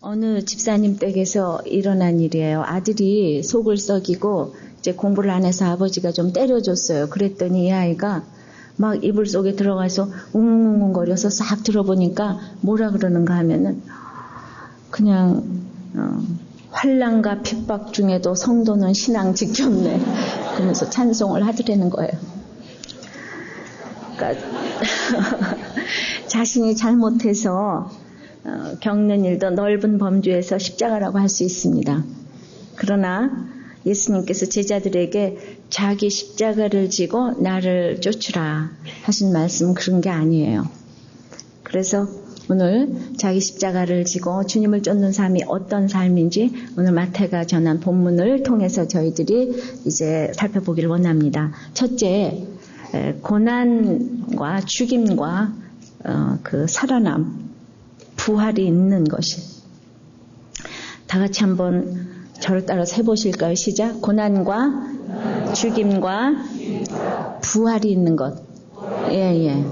어느 집사님 댁에서 일어난 일이에요. 아들이 속을 썩이고 이제 공부를 안 해서 아버지가 좀 때려줬어요. 그랬더니 이 아이가 막 이불 속에 들어가서 웅웅웅거려서 싹 들어보니까 뭐라 그러는가 하면은 그냥 환난과 핍박 중에도 성도는 신앙 지켰네. 그러면서 찬송을 하더라는 거예요. 그러니까 자신이 잘못해서 겪는 일도 넓은 범주에서 십자가라고 할 수 있습니다. 그러나 예수님께서 제자들에게 자기 십자가를 지고 나를 쫓으라 하신 말씀은 그런 게 아니에요. 그래서 오늘 자기 십자가를 지고 주님을 쫓는 삶이 어떤 삶인지 오늘 마태가 전한 본문을 통해서 저희들이 이제 살펴보기를 원합니다. 첫째, 고난과 죽임과 그 살아남, 부활이 있는 것이. 다 같이 한번 저를 따라서 해보실까요? 시작. 고난과 죽임과 부활이 있는 것. 예.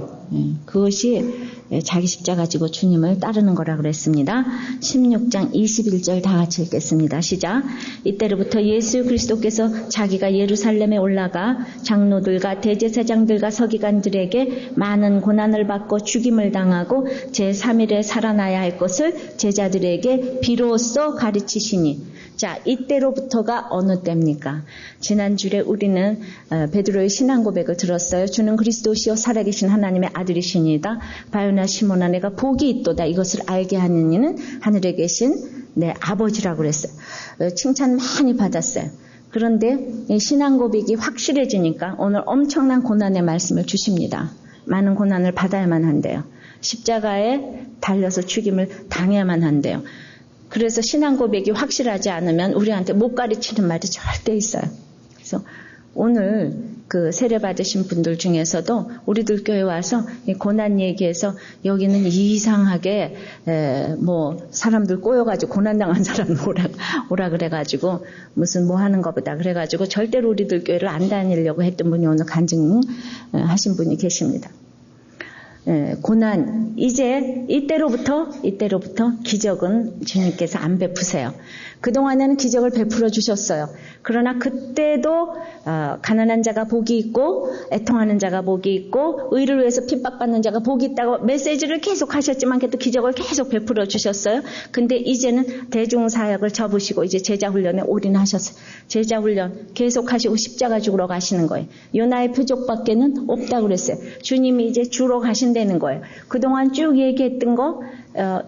그것이 자기 십자가 지고 주님을 따르는 거라 그랬습니다. 16장 21절 다 같이 읽겠습니다. 시작. 이때로부터 예수 그리스도께서 자기가 예루살렘에 올라가 장로들과 대제사장들과 서기관들에게 많은 고난을 받고 죽임을 당하고 제3일에 살아나야 할 것을 제자들에게 비로소 가르치시니. 자, 이때로부터가 어느 때입니까? 지난주에 우리는 베드로의 신앙 고백을 들었어요. 주는 그리스도시요 살아계신 하나님의 아들이시니이다. 바요나 시몬아 내가 복이 있도다. 이것을 알게 하는 이는 하늘에 계신 내 아버지라고 그랬어요. 칭찬 많이 받았어요. 그런데 이 신앙 고백이 확실해지니까 오늘 엄청난 고난의 말씀을 주십니다. 많은 고난을 받아야만 한대요. 십자가에 달려서 죽임을 당해야만 한대요. 그래서 신앙 고백이 확실하지 않으면 우리한테 못 가르치는 말이 절대 있어요. 그래서 오늘 그 세례 받으신 분들 중에서도 우리들 교회 와서 이 고난 얘기해서 여기는 이상하게 뭐 사람들 꼬여가지고 고난당한 사람 오라 그래가지고 무슨 뭐 하는 것보다 그래가지고 절대로 우리들 교회를 안 다니려고 했던 분이 오늘 간증하신 분이 계십니다. 고난, 이제 이때로부터 기적은 주님께서 안 베푸세요. 그동안에는 기적을 베풀어 주셨어요. 그러나 그때도 가난한 자가 복이 있고 애통하는 자가 복이 있고 의를 위해서 핍박받는 자가 복이 있다고 메시지를 계속 하셨지만 그래도 기적을 계속 베풀어 주셨어요. 근데 이제는 대중사역을 접으시고 이제 제자훈련에 올인하셨어요. 제자훈련 계속 하시고 십자가 죽으러 가시는 거예요. 요나의 표적밖에는 없다고 그랬어요. 주님이 이제 주러 가신다는 거예요. 그동안 쭉 얘기했던 거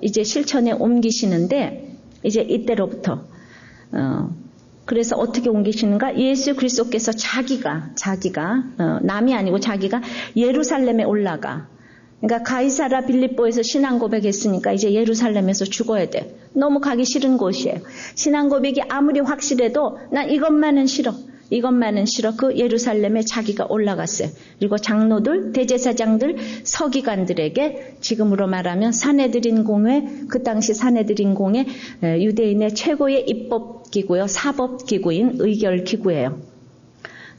이제 실천에 옮기시는데 이제 이때로부터 그래서 어떻게 옮기시는가? 예수 그리스도께서 자기가 남이 아니고 자기가 예루살렘에 올라가. 그러니까 가이사라 빌립보에서 신앙 고백했으니까 이제 예루살렘에서 죽어야 돼. 너무 가기 싫은 곳이에요. 신앙 고백이 아무리 확실해도 난 이것만은 싫어. 그 예루살렘에 자기가 올라갔어요. 그리고 장로들, 대제사장들, 서기관들에게 지금으로 말하면 사내들인 공회, 그 당시 사내들인 공회 유대인의 최고의 입법기구요, 사법기구인 의결기구예요.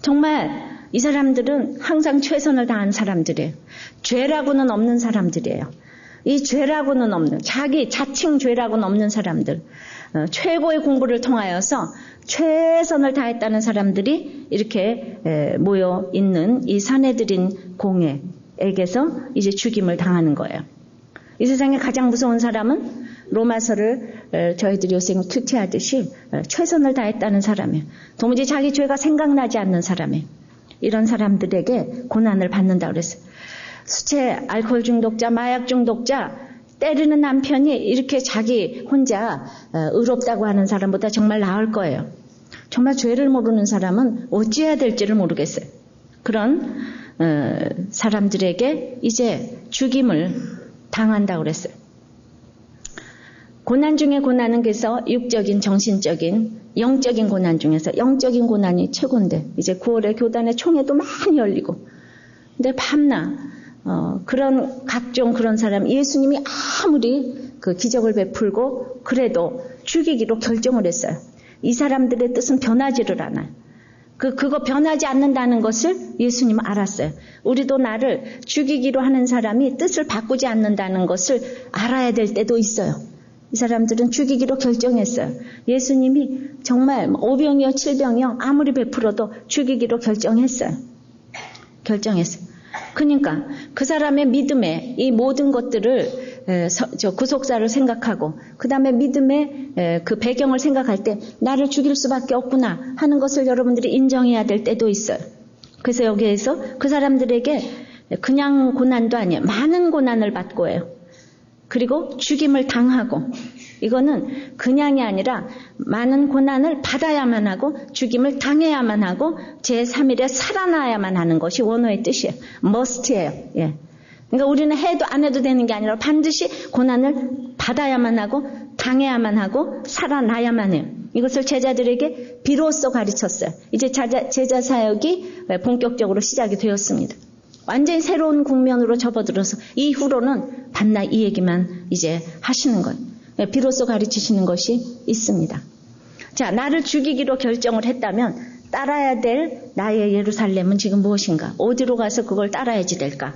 정말 이 사람들은 항상 최선을 다한 사람들이에요. 죄라고는 없는 사람들이에요. 이 죄라고는 없는, 자칭 죄라고는 없는 사람들. 최고의 공부를 통하여서 최선을 다했다는 사람들이 이렇게 모여 있는 이 사내들인 공회에게서 이제 죽임을 당하는 거예요. 이 세상에 가장 무서운 사람은 로마서를 저희들이 요새 큐티하듯이 최선을 다했다는 사람이에요. 도무지 자기 죄가 생각나지 않는 사람이에요. 이런 사람들에게 고난을 받는다고 그랬어요. 수채, 알코올 중독자, 마약 중독자, 때리는 남편이 이렇게 자기 혼자 의롭다고 하는 사람보다 정말 나을 거예요. 정말 죄를 모르는 사람은 어찌해야 될지를 모르겠어요. 그런 사람들에게 이제 죽임을 당한다고 그랬어요. 고난 중에 고난은 그래서 육적인, 정신적인, 영적인 고난 중에서 영적인 고난이 최고인데 이제 9월에 교단의 총회도 많이 열리고 근데 밤낮 그런 각종 그런 사람 예수님이 아무리 그 기적을 베풀고 그래도 죽이기로 결정을 했어요. 이 사람들의 뜻은 변하지를 않아요. 그거 변하지 않는다는 것을 예수님은 알았어요. 우리도 나를 죽이기로 하는 사람이 뜻을 바꾸지 않는다는 것을 알아야 될 때도 있어요. 이 사람들은 죽이기로 결정했어요. 예수님이 정말 5병이요 7병이요 아무리 베풀어도 죽이기로 결정했어요. 그러니까 그 사람의 믿음에 이 모든 것들을 구속사를 생각하고 그 다음에 믿음의 그 배경을 생각할 때 나를 죽일 수밖에 없구나 하는 것을 여러분들이 인정해야 될 때도 있어요. 그래서 여기에서 그 사람들에게 그냥 고난도 아니에요. 많은 고난을 받고 해요. 그리고 죽임을 당하고, 이거는 그냥이 아니라 많은 고난을 받아야만 하고 죽임을 당해야만 하고 제3일에 살아나야만 하는 것이 원어의 뜻이에요. must예요. 예. 그러니까 우리는 해도 안 해도 되는 게 아니라 반드시 고난을 받아야만 하고 당해야만 하고 살아나야만 해요. 이것을 제자들에게 비로소 가르쳤어요. 이제 제자 사역이 본격적으로 시작이 되었습니다. 완전히 새로운 국면으로 접어들어서 이후로는 반나 이 얘기만 이제 하시는 거예요. 비로소 가르치시는 것이 있습니다. 자, 나를 죽이기로 결정을 했다면 따라야 될 나의 예루살렘은 지금 무엇인가? 어디로 가서 그걸 따라야지 될까?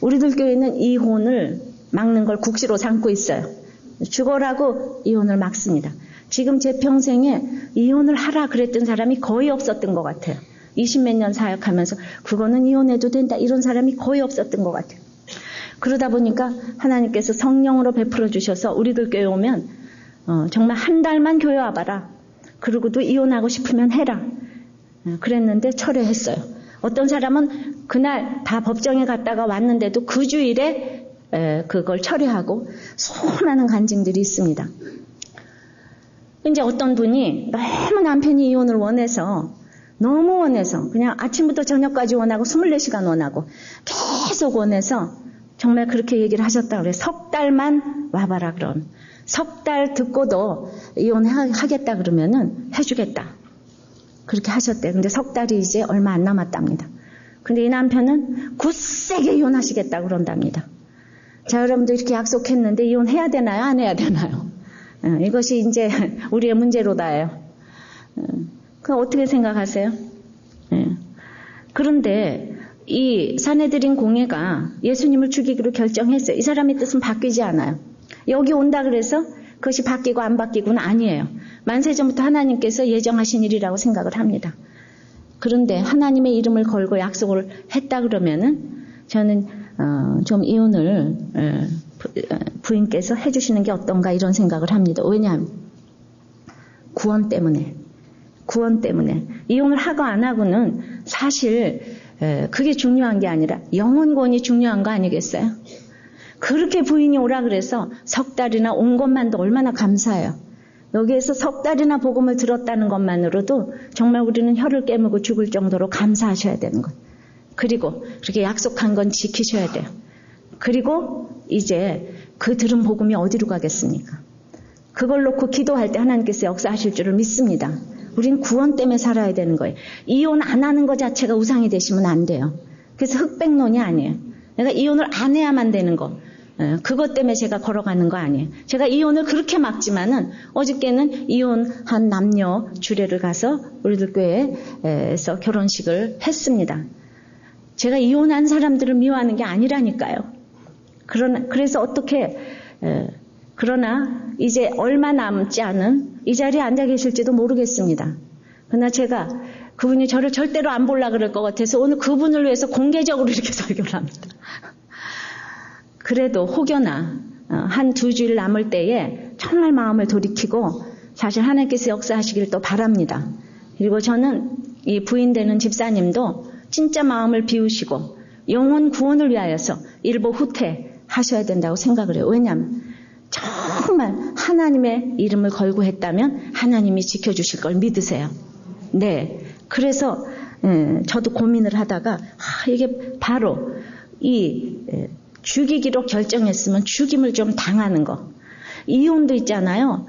우리들 교회는 이혼을 막는 걸 국시로 삼고 있어요. 죽어라고 이혼을 막습니다. 지금 제 평생에 이혼을 하라 그랬던 사람이 거의 없었던 것 같아요. 20몇 년 사역하면서 그거는 이혼해도 된다 이런 사람이 거의 없었던 것 같아요. 그러다 보니까 하나님께서 성령으로 베풀어 주셔서 우리들 교회 오면 정말 한 달만 교회 와봐라. 그리고도 이혼하고 싶으면 해라. 그랬는데 철회했어요. 어떤 사람은 그날 다 법정에 갔다가 왔는데도 그 주일에 그걸 철회하고 수많은 간증들이 있습니다. 이제 어떤 분이 너무 남편이 이혼을 너무 원해서 그냥 아침부터 저녁까지 원하고 24시간 원하고 계속 원해서 정말 그렇게 얘기를 하셨다고 그래요. 석 달만 와봐라 그럼. 석 달 듣고도 이혼하겠다 그러면은 해주겠다. 그렇게 하셨대요. 근데 석 달이 이제 얼마 안 남았답니다. 근데 이 남편은 굳세게 이혼하시겠다 그런답니다. 자, 여러분도 이렇게 약속했는데 이혼해야 되나요? 안 해야 되나요? 이것이 이제 우리의 문제로다예요. 그 어떻게 생각하세요? 그런데 이 사내들인 공회가 예수님을 죽이기로 결정했어요. 이 사람의 뜻은 바뀌지 않아요. 여기 온다 그래서 그것이 바뀌고 안 바뀌고는 아니에요. 만세전부터 하나님께서 예정하신 일이라고 생각을 합니다. 그런데 하나님의 이름을 걸고 약속을 했다 그러면은 저는 좀 이혼을 부인께서 해주시는 게 어떤가 이런 생각을 합니다. 왜냐하면 구원 때문에 이혼을 하고 안 하고는 사실 그게 중요한 게 아니라 영혼권이 중요한 거 아니겠어요? 그렇게 부인이 오라 그래서 석 달이나 온 것만도 얼마나 감사해요. 여기에서 석 달이나 복음을 들었다는 것만으로도 정말 우리는 혀를 깨물고 죽을 정도로 감사하셔야 되는 것. 그리고 그렇게 약속한 건 지키셔야 돼요. 그리고 이제 그 들은 복음이 어디로 가겠습니까? 그걸 놓고 기도할 때 하나님께서 역사하실 줄을 믿습니다. 우린 구원 때문에 살아야 되는 거예요. 이혼 안 하는 것 자체가 우상이 되시면 안 돼요. 그래서 흑백론이 아니에요. 내가 이혼을 안 해야만 되는 거. 그것 때문에 제가 걸어가는 거 아니에요. 제가 이혼을 그렇게 막지만은 어저께는 이혼한 남녀 주례를 가서 우리들 교회에서 결혼식을 했습니다. 제가 이혼한 사람들을 미워하는 게 아니라니까요. 그래서 그러나 이제 얼마 남지 않은 이 자리에 앉아 계실지도 모르겠습니다. 그러나 제가 그분이 저를 절대로 안 보려 그럴 것 같아서 오늘 그분을 위해서 공개적으로 이렇게 설교를 합니다. 그래도 혹여나 한 2주일 남을 때에 정말 마음을 돌이키고 사실 하나님께서 역사하시길 또 바랍니다. 그리고 저는 이 부인되는 집사님도 진짜 마음을 비우시고 영혼 구원을 위하여서 일보 후퇴하셔야 된다고 생각을 해요. 왜냐하면 정말 하나님의 이름을 걸고 했다면 하나님이 지켜주실 걸 믿으세요. 네, 그래서 저도 고민을 하다가 이게 바로 이 죽이기로 결정했으면 죽임을 좀 당하는 거. 이혼도 있잖아요.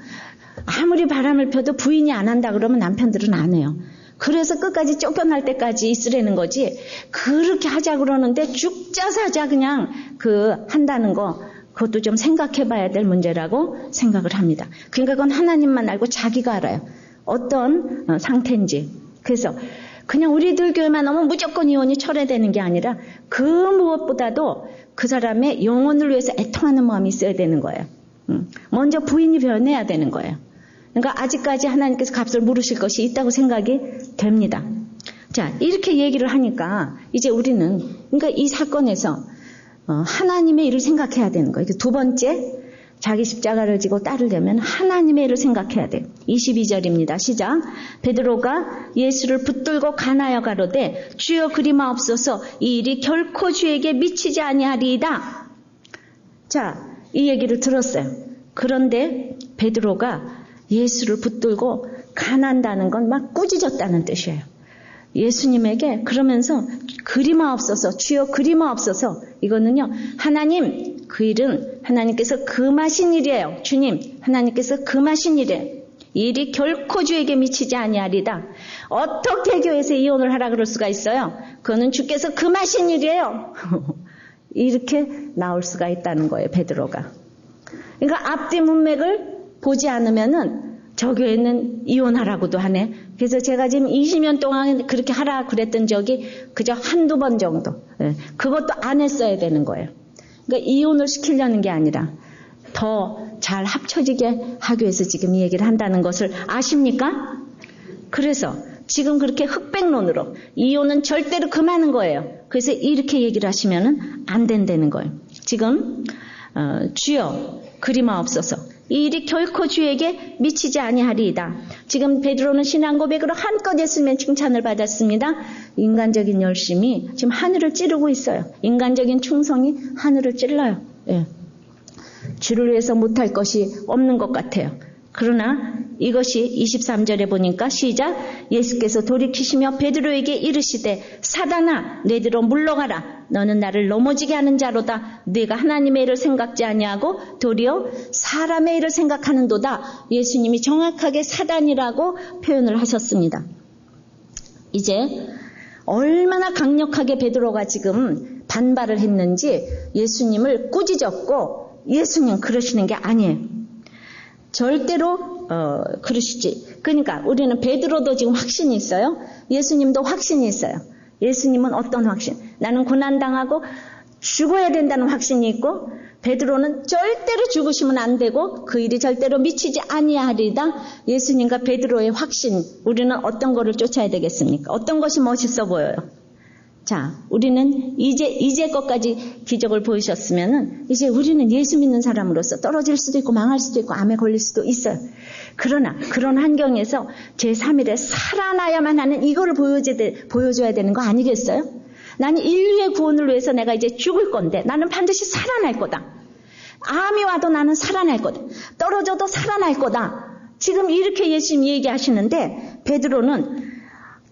아무리 바람을 펴도 부인이 안 한다 그러면 남편들은 안 해요. 그래서 끝까지 쫓겨날 때까지 있으라는 거지. 그렇게 하자 그러는데 죽자 사자 그냥 한다는 거. 그것도 좀 생각해 봐야 될 문제라고 생각을 합니다. 그러니까 그건 하나님만 알고 자기가 알아요. 어떤 상태인지. 그래서 그냥 우리들 교회만 오면 무조건 이혼이 철회되는 게 아니라 그 무엇보다도 그 사람의 영혼을 위해서 애통하는 마음이 있어야 되는 거예요. 먼저 부인이 변해야 되는 거예요. 그러니까 아직까지 하나님께서 값을 물으실 것이 있다고 생각이 됩니다. 자, 이렇게 얘기를 하니까 이제 우리는 그러니까 이 사건에서 하나님의 일을 생각해야 되는 거예요. 두 번째, 자기 십자가를 지고 따르려면 하나님의 일을 생각해야 돼요. 22절입니다. 시작. 베드로가 예수를 붙들고 가나여 가로되 주여 그리마옵소서 이 일이 결코 주에게 미치지 아니하리이다. 자, 이 얘기를 들었어요. 그런데 베드로가 예수를 붙들고 가난다는 건 막 꾸짖었다는 뜻이에요. 예수님에게 그러면서 그리마옵소서, 주여 그리마옵소서. 이거는요, 하나님, 그 일은 하나님께서 금하신 일이에요. 주님, 하나님께서 금하신 일이에요. 이 일이 결코 주에게 미치지 아니하리다. 어떻게 교회에서 이혼을 하라 그럴 수가 있어요? 그거는 주께서 금하신 일이에요. 이렇게 나올 수가 있다는 거예요, 베드로가. 그러니까 앞뒤 문맥을 보지 않으면은 저 교회는 이혼하라고도 하네. 그래서 제가 지금 20년 동안 그렇게 하라 그랬던 적이 그저 한두 번 정도. 그것도 안 했어야 되는 거예요. 그러니까 이혼을 시키려는 게 아니라 더 잘 합쳐지게 하기 위해서 지금 이 얘기를 한다는 것을 아십니까? 그래서 지금 그렇게 흑백론으로 이혼은 절대로 금하는 거예요. 그래서 이렇게 얘기를 하시면은 안 된다는 거예요. 지금 주여 그리마옵소서 이 일이 결코 주에게 미치지 아니하리이다. 지금 베드로는 신앙 고백으로 한껏 예수님의 칭찬을 받았습니다. 인간적인 열심이 지금 하늘을 찌르고 있어요. 인간적인 충성이 하늘을 찔러요. 예. 주를 위해서 못할 것이 없는 것 같아요. 그러나 이것이 23절에 보니까 시작 예수께서 돌이키시며 베드로에게 이르시되 사단아 내들어 물러가라 너는 나를 넘어지게 하는 자로다 네가 하나님의 일을 생각지 아니하고 도리어 사람의 일을 생각하는도다. 예수님이 정확하게 사단이라고 표현을 하셨습니다. 이제 얼마나 강력하게 베드로가 지금 반발을 했는지 예수님을 꾸짖었고 예수님 그러시는 게 아니에요. 절대로 그러시지. 그러니까 우리는 베드로도 지금 확신이 있어요. 예수님도 확신이 있어요. 예수님은 어떤 확신? 나는 고난당하고 죽어야 된다는 확신이 있고 베드로는 절대로 죽으시면 안 되고 그 일이 절대로 미치지 아니하리다. 예수님과 베드로의 확신. 우리는 어떤 거를 쫓아야 되겠습니까? 어떤 것이 멋있어 보여요? 자, 우리는 이제 것까지 기적을 보이셨으면은 이제 우리는 예수 믿는 사람으로서 떨어질 수도 있고 망할 수도 있고 암에 걸릴 수도 있어요. 그러나 그런 환경에서 제3일에 살아나야만 하는 이거를 보여줘야 되는 거 아니겠어요? 나는 인류의 구원을 위해서 내가 이제 죽을 건데 나는 반드시 살아날 거다. 암이 와도 나는 살아날 거다. 떨어져도 살아날 거다. 지금 이렇게 예수님이 얘기하시는데 베드로는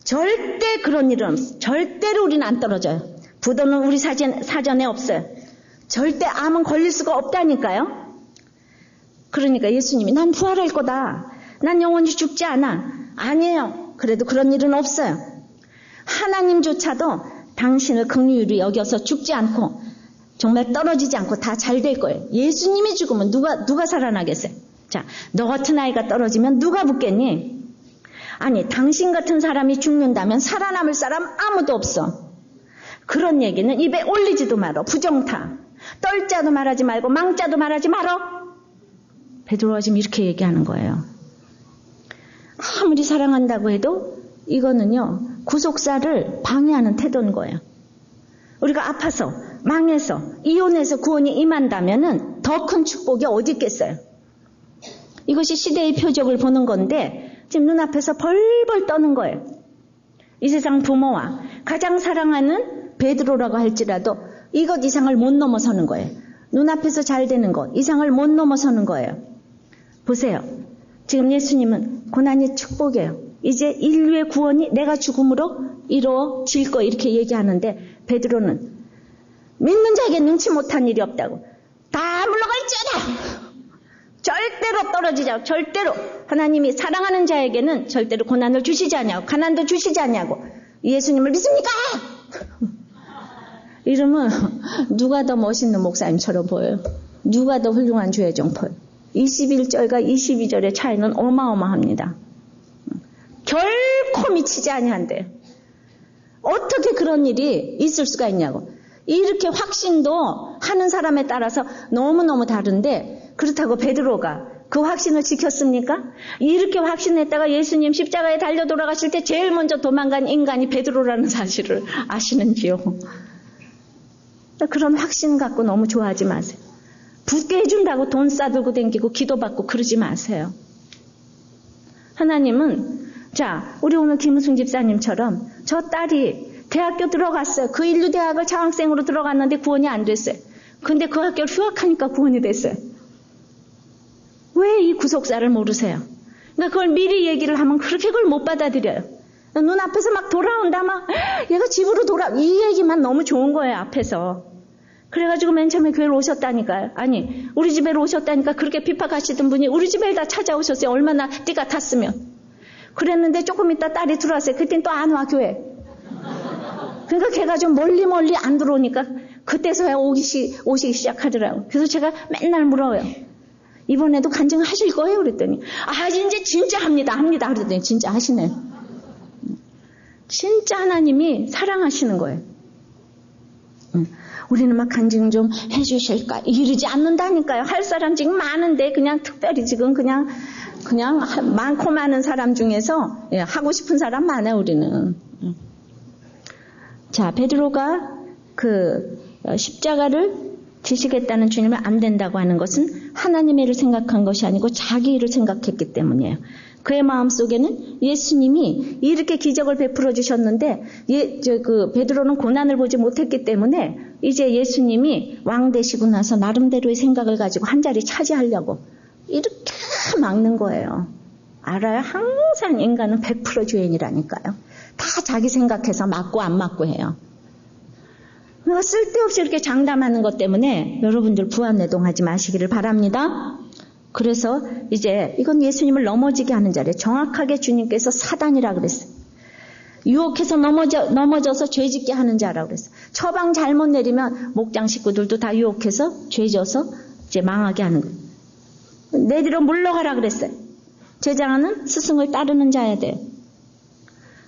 절대 그런 일은 없어요. 절대로 우리는 안 떨어져요. 부도는 우리 사전에 없어요. 절대 암은 걸릴 수가 없다니까요. 그러니까 예수님이 난 부활할 거다. 난 영원히 죽지 않아. 아니에요. 그래도 그런 일은 없어요. 하나님조차도 당신을 긍휼히 여겨서 죽지 않고 정말 떨어지지 않고 다 잘 될 거예요. 예수님이 죽으면 누가 살아나겠어요? 자, 너 같은 아이가 떨어지면 누가 붙겠니? 아니, 당신 같은 사람이 죽는다면 살아남을 사람 아무도 없어. 그런 얘기는 입에 올리지도 말어. 부정타. 떨자도 말하지 말고 망자도 말하지 말어. 베드로가 지금 이렇게 얘기하는 거예요. 아무리 사랑한다고 해도 이거는요. 구속사를 방해하는 태도인 거예요. 우리가 아파서 망해서 이혼해서 구원이 임한다면은 더 큰 축복이 어디 있겠어요. 이것이 시대의 표적을 보는 건데 지금 눈앞에서 벌벌 떠는 거예요. 이 세상 부모와 가장 사랑하는 베드로라고 할지라도 이것 이상을 못 넘어서는 거예요. 눈앞에서 잘 되는 것 이상을 못 넘어서는 거예요. 보세요. 지금 예수님은 고난이 축복이에요. 이제 인류의 구원이 내가 죽음으로 이루어질 거 이렇게 얘기하는데 베드로는 믿는 자에게 능치 못한 일이 없다고. 다 물러갈지어다. 절대로 떨어지지 않고 절대로 하나님이 사랑하는 자에게는 절대로 고난을 주시지 않냐고 가난도 주시지 않냐고. 예수님을 믿습니까? 이러면 누가 더 멋있는 목사님처럼 보여요? 누가 더 훌륭한 주의종 보여요? 21절과 22절의 차이는 어마어마합니다. 결코 미치지 아니한대. 어떻게 그런 일이 있을 수가 있냐고. 이렇게 확신도 하는 사람에 따라서 너무너무 다른데 그렇다고 베드로가 그 확신을 지켰습니까? 이렇게 확신했다가 예수님 십자가에 달려 돌아가실 때 제일 먼저 도망간 인간이 베드로라는 사실을 아시는지요? 그런 확신 갖고 너무 좋아하지 마세요. 붙게 해준다고 돈 싸들고 댕기고 기도받고 그러지 마세요. 하나님은 자, 우리 오늘 김우승 집사님처럼 저 딸이 대학교 들어갔어요. 그 인류대학을 장학생으로 들어갔는데 구원이 안 됐어요. 근데 그 학교를 휴학하니까 구원이 됐어요. 왜 이 구속사를 모르세요? 그러니까 그걸 미리 얘기를 하면 그렇게 그걸 못 받아들여요. 눈앞에서 막 돌아온다, 막 얘가 집으로 이 얘기만 너무 좋은 거예요, 앞에서. 그래가지고 맨 처음에 교회로 오셨다니까요. 아니, 우리 집에로 오셨다니까 그렇게 핍박하시던 분이 우리 집에 다 찾아오셨어요. 얼마나 띠가 탔으면. 그랬는데 조금 있다 딸이 들어왔어요. 그땐 또 안 와, 교회. 그러니까 걔가 좀 멀리 안 들어오니까 그때서야 오시기 시작하더라고요. 그래서 제가 맨날 물어요. 이번에도 간증하실 거예요? 그랬더니 이제 진짜 합니다. 그랬더니 진짜 하시네요. 진짜 하나님이 사랑하시는 거예요. 우리는 막 간증 좀 해주실까? 이러지 않는다니까요. 할 사람 지금 많은데 그냥 특별히 지금 그냥 많고 많은 사람 중에서 하고 싶은 사람 많아요. 우리는. 자, 베드로가 그 십자가를 지시겠다는 주님을 안 된다고 하는 것은 하나님의 일을 생각한 것이 아니고 자기 일을 생각했기 때문이에요. 그의 마음속에는 예수님이 이렇게 기적을 베풀어 주셨는데 베드로는 고난을 보지 못했기 때문에 이제 예수님이 왕 되시고 나서 나름대로의 생각을 가지고 한 자리 차지하려고 이렇게 막는 거예요. 알아요? 항상 인간은 100% 죄인이라니까요. 다 자기 생각해서 맞고 안 맞고 해요. 그러니까 쓸데없이 이렇게 장담하는 것 때문에 여러분들 부안내동하지 마시기를 바랍니다. 그래서 이제 이건 예수님을 넘어지게 하는 자리에 정확하게 주님께서 사단이라 그랬어요. 유혹해서 넘어져서 죄짓게 하는 자라고 그랬어요. 처방 잘못 내리면 목장 식구들도 다 유혹해서 죄져서 이제 망하게 하는 거예요. 내리러 물러가라 그랬어요. 제자는 스승을 따르는 자야 돼요.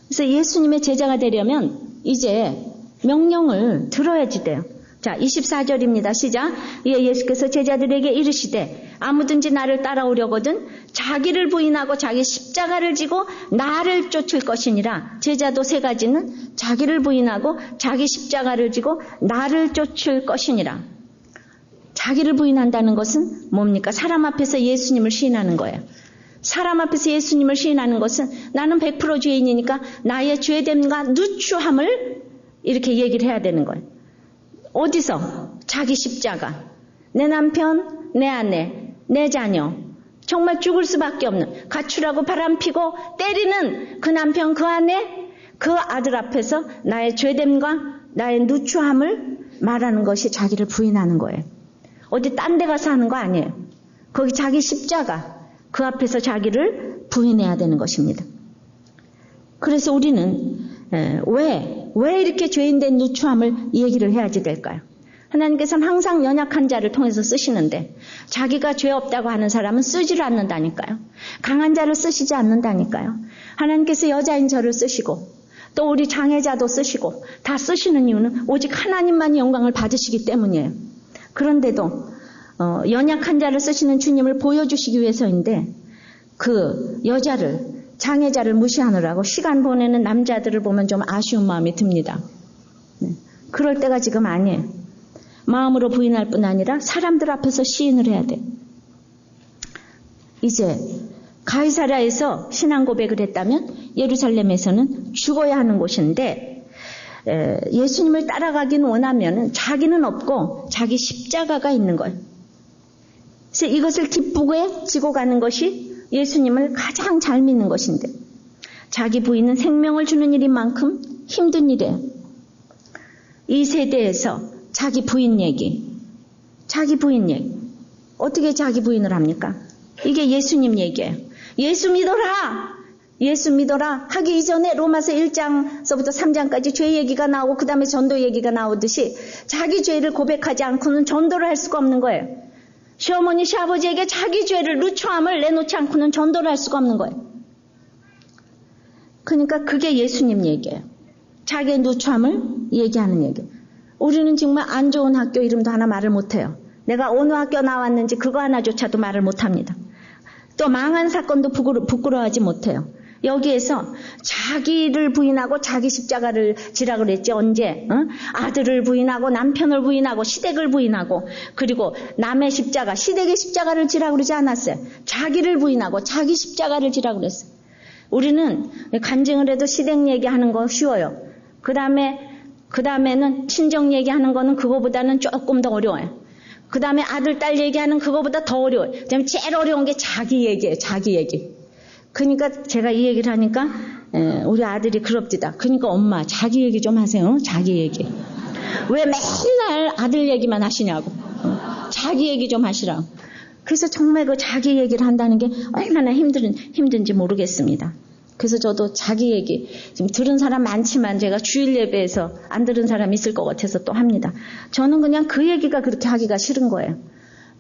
그래서 예수님의 제자가 되려면 이제 명령을 들어야지 돼요. 자, 24절입니다. 시작. 이에 예수께서 제자들에게 이르시되 아무든지 나를 따라오려거든 자기를 부인하고 자기 십자가를 지고 나를 쫓을 것이니라. 제자도 세 가지는 자기를 부인하고 자기 십자가를 지고 나를 쫓을 것이니라. 자기를 부인한다는 것은 뭡니까? 사람 앞에서 예수님을 시인하는 거예요. 사람 앞에서 예수님을 시인하는 것은 나는 100% 죄인이니까 나의 죄됨과 누추함을 이렇게 얘기를 해야 되는 거예요. 어디서? 자기 십자가. 내 남편, 내 아내, 내 자녀. 정말 죽을 수밖에 없는 가출하고 바람피고 때리는 그 남편, 그 아내, 그 아들 앞에서 나의 죄됨과 나의 누추함을 말하는 것이 자기를 부인하는 거예요. 어디 딴 데 가서 하는 거 아니에요. 거기 자기 십자가. 그 앞에서 자기를 부인해야 되는 것입니다. 그래서 우리는 왜 이렇게 죄인된 누추함을 얘기를 해야지 될까요? 하나님께서는 항상 연약한 자를 통해서 쓰시는데 자기가 죄 없다고 하는 사람은 쓰지를 않는다니까요. 강한 자를 쓰시지 않는다니까요. 하나님께서 여자인 저를 쓰시고 또 우리 장애자도 쓰시고 다 쓰시는 이유는 오직 하나님만이 영광을 받으시기 때문이에요. 그런데도 연약한 자를 쓰시는 주님을 보여주시기 위해서인데 그 여자를 장애자를 무시하느라고 시간 보내는 남자들을 보면 좀 아쉬운 마음이 듭니다. 그럴 때가 지금 아니에요. 마음으로 부인할 뿐 아니라 사람들 앞에서 시인을 해야 돼. 이제 가이사랴에서 신앙 고백을 했다면 예루살렘에서는 죽어야 하는 곳인데 예수님을 따라가기는 원하면 자기는 없고 자기 십자가가 있는 거예요. 그래서 이것을 기쁘게 지고 가는 것이 예수님을 가장 잘 믿는 것인데 자기 부인은 생명을 주는 일인 만큼 힘든 일이에요. 이 세대에서 자기 부인 얘기 어떻게 자기 부인을 합니까? 이게 예수님 얘기예요. 예수 믿어라 하기 이전에 로마서 1장서부터 3장까지 죄 얘기가 나오고 그 다음에 전도 얘기가 나오듯이 자기 죄를 고백하지 않고는 전도를 할 수가 없는 거예요. 시어머니 시아버지에게 자기 죄를 누추함을 내놓지 않고는 전도를 할 수가 없는 거예요. 그러니까 그게 예수님 얘기예요. 자기의 누추함을 얘기하는 얘기예요. 우리는 정말 안 좋은 학교 이름도 하나 말을 못해요. 내가 어느 학교 나왔는지 그거 하나조차도 말을 못합니다. 또 망한 사건도 부끄러워하지 못해요. 여기에서 자기를 부인하고 자기 십자가를 지라 그랬지. 언제? 아들을 부인하고 남편을 부인하고 시댁을 부인하고 그리고 남의 십자가, 시댁의 십자가를 지라 그러지 않았어요. 자기를 부인하고 자기 십자가를 지라 그랬어요. 우리는 간증을 해도 시댁 얘기하는 거 쉬워요. 그 다음에는 친정 얘기하는 거는 그거보다는 조금 더 어려워요. 그 다음에 아들, 딸 얘기하는 그거보다 더 어려워요. 그다음에 제일 어려운 게 자기 얘기예요. 자기 얘기. 그러니까 제가 이 얘기를 하니까 우리 아들이 그럽디다. 그러니까 엄마 자기 얘기 좀 하세요. 자기 얘기. 왜 맨날 아들 얘기만 하시냐고. 자기 얘기 좀 하시라고. 그래서 정말 그 자기 얘기를 한다는 게 얼마나 힘든지 모르겠습니다. 그래서 저도 자기 얘기 지금 들은 사람 많지만 제가 주일 예배에서 안 들은 사람 있을 것 같아서 또 합니다. 저는 그냥 그 얘기가 그렇게 하기가 싫은 거예요.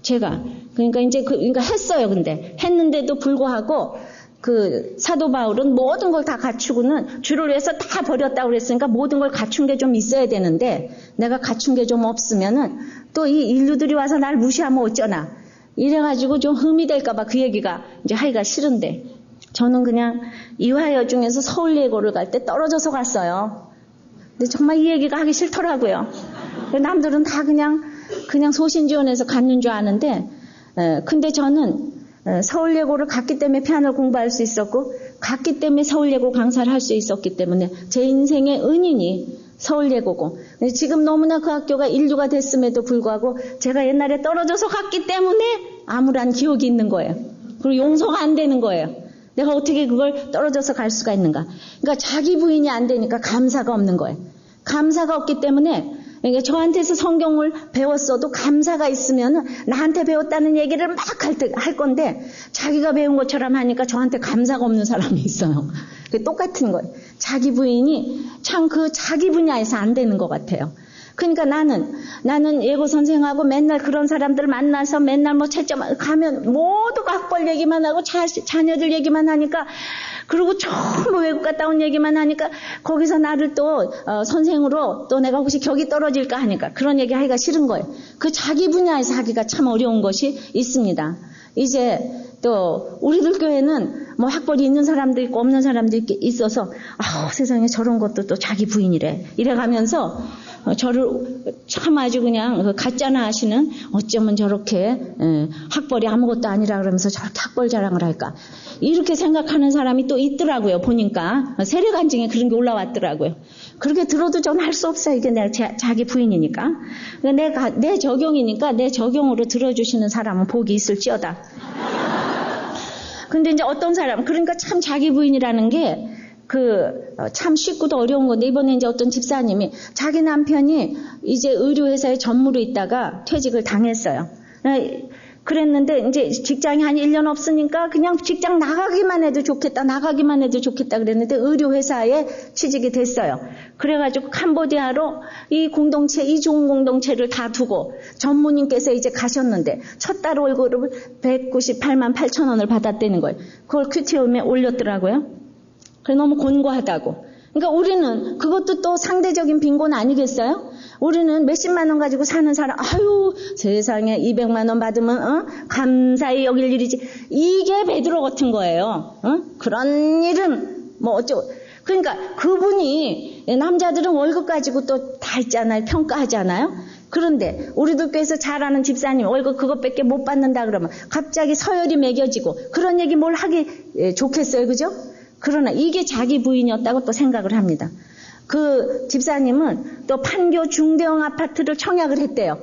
제가 그러니까 했어요. 근데 했는데도 불구하고 그 사도 바울은 모든 걸 다 갖추고는 주를 위해서 다 버렸다고 그랬으니까 모든 걸 갖춘 게 좀 있어야 되는데 내가 갖춘 게 좀 없으면은 또 이 인류들이 와서 날 무시하면 어쩌나 이래가지고 좀 흠이 될까봐 그 얘기가 이제 하기가 싫은데 저는 그냥 이화여 중에서 서울예고를 갈 때 떨어져서 갔어요. 근데 정말 이 얘기가 하기 싫더라고요. 남들은 다 그냥 소신지원해서 갔는 줄 아는데 근데 저는 서울예고를 갔기 때문에 피아노를 공부할 수 있었고 갔기 때문에 서울예고 강사를 할 수 있었기 때문에 제 인생의 은인이 서울예고고 지금 너무나 그 학교가 인류가 됐음에도 불구하고 제가 옛날에 떨어져서 갔기 때문에 암울한 기억이 있는 거예요. 그리고 용서가 안 되는 거예요. 내가 어떻게 그걸 떨어져서 갈 수가 있는가. 그러니까 자기 부인이 안 되니까 감사가 없는 거예요. 감사가 없기 때문에 그러니까 저한테서 성경을 배웠어도 감사가 있으면 나한테 배웠다는 얘기를 막 할 건데 자기가 배운 것처럼 하니까 저한테 감사가 없는 사람이 있어요. 똑같은 거예요. 자기 부인이 참 그 자기 분야에서 안 되는 것 같아요. 그러니까 나는 예고 선생하고 맨날 그런 사람들 만나서 맨날 뭐 채점 가면 모두가 학벌 얘기만 하고 자녀들 얘기만 하니까 그리고 전부 외국 갔다 온 얘기만 하니까 거기서 나를 또 선생으로 또 내가 혹시 격이 떨어질까 하니까 그런 얘기 하기가 싫은 거예요. 그 자기 분야에서 하기가 참 어려운 것이 있습니다. 이제 또 우리들 교회는 뭐 학벌이 있는 사람도 있고 없는 사람도 있어서 세상에 저런 것도 또 자기 부인이래 이래가면서 저를 참 아주 그냥 가짜나 하시는 어쩌면 저렇게 학벌이 아무것도 아니라 그러면서 저렇게 학벌 자랑을 할까 이렇게 생각하는 사람이 또 있더라고요. 보니까 세례간증에 그런 게 올라왔더라고요. 그렇게 들어도 저는 할 수 없어요. 이게 내가 자기 부인이니까. 내 적용이니까 내 적용으로 들어주시는 사람은 복이 있을지어다. 근데 이제 어떤 사람 그러니까 참 자기 부인이라는 게 참 쉽고도 어려운 건데 이번에 이제 어떤 집사님이 자기 남편이 이제 의료회사에 전무로 있다가 퇴직을 당했어요. 그랬는데 이제 직장이 한 1년 없으니까 그냥 직장 나가기만 해도 좋겠다 그랬는데 의료회사에 취직이 됐어요. 그래가지고 캄보디아로 이 좋은 공동체를 다 두고 전무님께서 이제 가셨는데 첫 달 월급을 198만 8천 원을 받았다는 거예요. 그걸 큐티홈에 올렸더라고요. 그래 너무 곤고하다고. 그러니까 우리는 그것도 또 상대적인 빈곤 아니겠어요? 우리는 몇십만 원 가지고 사는 사람, 세상에 200만 원 받으면 감사히 여길 일이지. 이게 베드로 같은 거예요. 그런 일은 뭐 어쩌고. 그러니까 그분이 남자들은 월급 가지고 또 다 있잖아요. 평가하잖아요. 그런데 우리들 교회에서 잘 아는 집사님 월급 그것밖에 못 받는다 그러면 갑자기 서열이 매겨지고 그런 얘기 뭘 하기 좋겠어요. 그죠? 그러나 이게 자기 부인이었다고 또 생각을 합니다. 그 집사님은 또 판교 중대형 아파트를 청약을 했대요.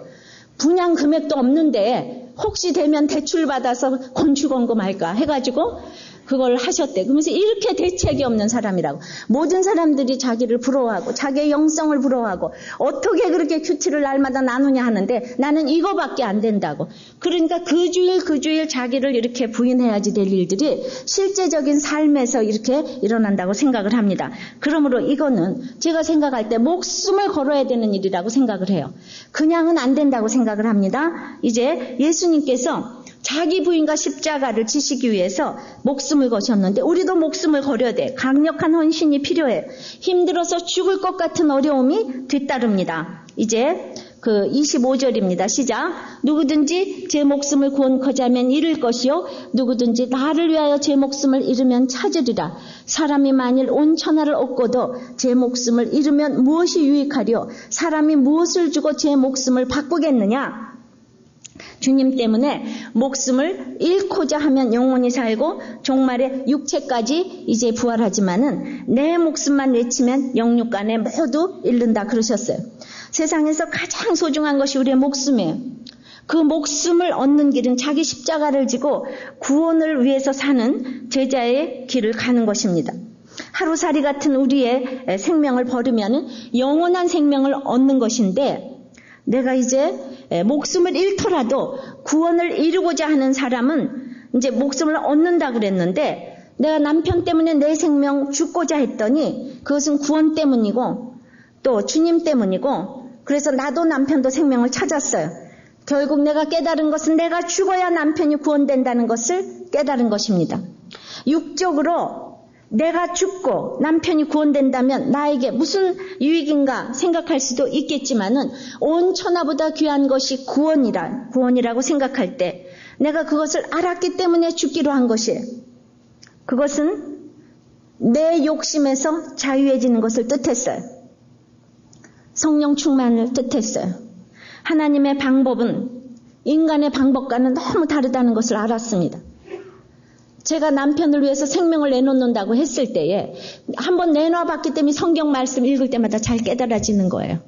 분양 금액도 없는데 혹시 되면 대출 받아서 건축원금할까 해가지고 그걸 하셨대. 그러면서 이렇게 대책이 없는 사람이라고. 모든 사람들이 자기를 부러워하고 자기의 영성을 부러워하고 어떻게 그렇게 큐티를 날마다 나누냐 하는데 나는 이거밖에 안 된다고. 그러니까 그 주일 자기를 이렇게 부인해야지 될 일들이 실제적인 삶에서 이렇게 일어난다고 생각을 합니다. 그러므로 이거는 제가 생각할 때 목숨을 걸어야 되는 일이라고 생각을 해요. 그냥은 안 된다고 생각을 합니다. 이제 예수님께서 자기 부인과 십자가를 지시기 위해서 목숨을 거셨는데 우리도 목숨을 거려야 돼. 강력한 헌신이 필요해. 힘들어서 죽을 것 같은 어려움이 뒤따릅니다. 이제 그 25절입니다. 시작. 누구든지 제 목숨을 구원코자면 잃을 것이요 누구든지 나를 위하여 제 목숨을 잃으면 찾으리라. 사람이 만일 온 천하를 얻고도 제 목숨을 잃으면 무엇이 유익하리요? 사람이 무엇을 주고 제 목숨을 바꾸겠느냐? 주님 때문에 목숨을 잃고자 하면 영원히 살고 종말에 육체까지 이제 부활하지만은 내 목숨만 내치면 영육간에 모두 잃는다 그러셨어요. 세상에서 가장 소중한 것이 우리의 목숨이에요. 그 목숨을 얻는 길은 자기 십자가를 지고 구원을 위해서 사는 제자의 길을 가는 것입니다. 하루살이 같은 우리의 생명을 버리면 영원한 생명을 얻는 것인데 내가 이제 목숨을 잃더라도 구원을 이루고자 하는 사람은 이제 목숨을 얻는다 그랬는데 내가 남편 때문에 내 생명 죽고자 했더니 그것은 구원 때문이고 또 주님 때문이고 그래서 나도 남편도 생명을 찾았어요. 결국 내가 깨달은 것은 내가 죽어야 남편이 구원된다는 것을 깨달은 것입니다. 육적으로 내가 죽고 남편이 구원된다면 나에게 무슨 유익인가 생각할 수도 있겠지만은 온 천하보다 귀한 것이 구원이라고 생각할 때 내가 그것을 알았기 때문에 죽기로 한 것이에요. 그것은 내 욕심에서 자유해지는 것을 뜻했어요. 성령 충만을 뜻했어요. 하나님의 방법은 인간의 방법과는 너무 다르다는 것을 알았습니다. 제가 남편을 위해서 생명을 내놓는다고 했을 때에 한번 내놔봤기 때문에 성경 말씀 읽을 때마다 잘 깨달아지는 거예요.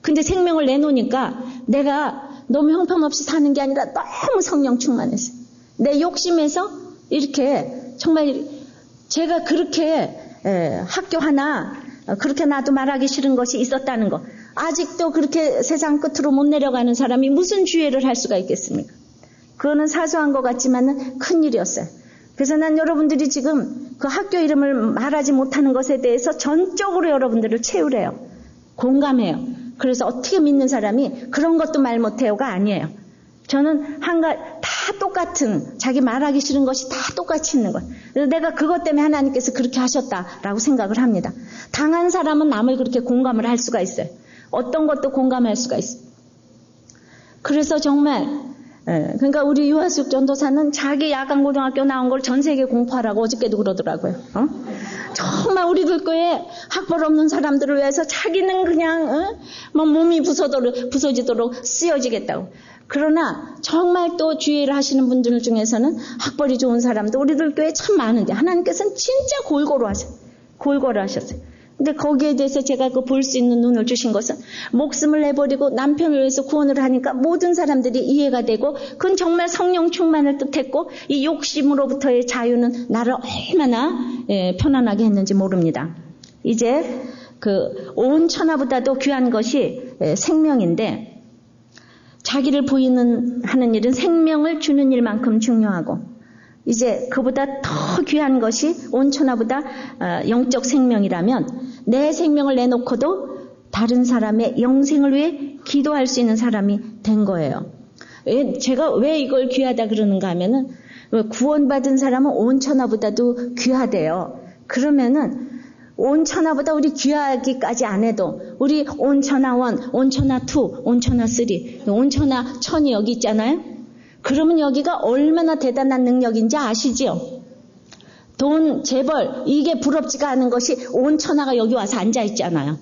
근데 생명을 내놓으니까 내가 너무 형편없이 사는 게 아니라 너무 성령 충만했어요. 내 욕심에서 이렇게 정말 제가 그렇게 학교 하나 그렇게 나도 말하기 싫은 것이 있었다는 거. 아직도 그렇게 세상 끝으로 못 내려가는 사람이 무슨 주의를 할 수가 있겠습니까? 그거는 사소한 것 같지만 큰 일이었어요. 그래서 난 여러분들이 지금 그 학교 이름을 말하지 못하는 것에 대해서 전적으로 여러분들을 채우래요. 공감해요. 그래서 어떻게 믿는 사람이 그런 것도 말 못해요가 아니에요. 저는 다 똑같은 자기 말하기 싫은 것이 다 똑같이 있는 거예요. 그래서 내가 그것 때문에 하나님께서 그렇게 하셨다라고 생각을 합니다. 당한 사람은 남을 그렇게 공감을 할 수가 있어요. 어떤 것도 공감할 수가 있어요. 그래서 정말 그러니까 우리 유아숙 전도사는 자기 야간고등학교 나온 걸 전 세계 공포하라고 어저께도 그러더라고요. 정말 우리들 교회 학벌 없는 사람들을 위해서 자기는 그냥 몸이 부서지도록 쓰여지겠다고. 그러나 정말 또 주의를 하시는 분들 중에서는 학벌이 좋은 사람도 우리들 교회에 참 많은데 하나님께서는 진짜 골고루 하셨어요. 근데 거기에 대해서 제가 볼 수 있는 눈을 주신 것은 목숨을 내버리고 남편을 위해서 구원을 하니까 모든 사람들이 이해가 되고 그건 정말 성령 충만을 뜻했고 이 욕심으로부터의 자유는 나를 얼마나 편안하게 했는지 모릅니다. 이제 그 온 천하보다도 귀한 것이 생명인데 자기를 부인하는 일은 생명을 주는 일만큼 중요하고 이제 그보다 더 귀한 것이 온 천하보다 영적 생명이라면 내 생명을 내놓고도 다른 사람의 영생을 위해 기도할 수 있는 사람이 된 거예요. 제가 왜 이걸 귀하다 그러는가 하면은 구원받은 사람은 온 천하보다도 귀하대요. 그러면은 온 천하보다 우리 귀하기까지 안 해도 우리 온 천하 1, 온 천하 2, 온 천하 3, 온 천하 1000이 여기 있잖아요. 그러면 여기가 얼마나 대단한 능력인지 아시지요? 돈, 재벌 이게 부럽지가 않은 것이 온 천하가 여기 와서 앉아있잖아요.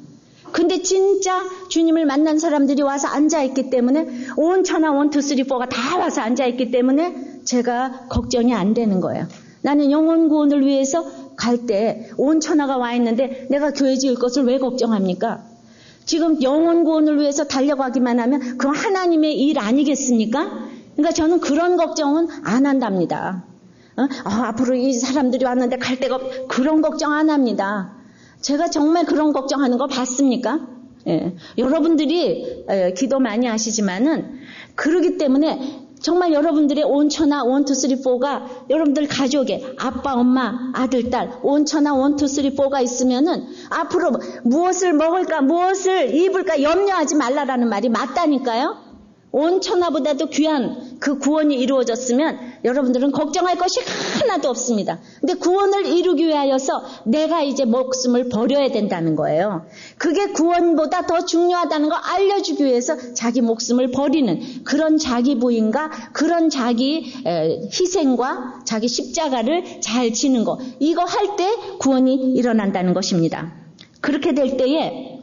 근데 진짜 주님을 만난 사람들이 와서 앉아있기 때문에 온 천하 1, 2, 3, 4가 다 와서 앉아있기 때문에 제가 걱정이 안 되는 거예요. 나는 영혼 구원을 위해서 갈 때 온 천하가 와 있는데 내가 교회 지을 것을 왜 걱정합니까? 지금 영혼 구원을 위해서 달려가기만 하면 그건 하나님의 일 아니겠습니까? 그러니까 저는 그런 걱정은 안 한답니다. 앞으로 이 사람들이 왔는데 갈 데가 그런 걱정 안 합니다. 제가 정말 그런 걱정하는 거 봤습니까? 여러분들이 기도 많이 하시지만은 그러기 때문에 정말 여러분들의 온천하 1, 2, 3, 4가 여러분들 가족에 아빠, 엄마, 아들, 딸 온천하 1, 2, 3, 4가 있으면은 앞으로 무엇을 먹을까, 무엇을 입을까 염려하지 말라라는 말이 맞다니까요. 온 천하보다도 귀한 그 구원이 이루어졌으면 여러분들은 걱정할 것이 하나도 없습니다. 근데 구원을 이루기 위하여서 내가 이제 목숨을 버려야 된다는 거예요. 그게 구원보다 더 중요하다는 걸 알려주기 위해서 자기 목숨을 버리는 그런 자기 부인과 그런 자기 희생과 자기 십자가를 잘 지는 거, 이거 할 때 구원이 일어난다는 것입니다. 그렇게 될 때에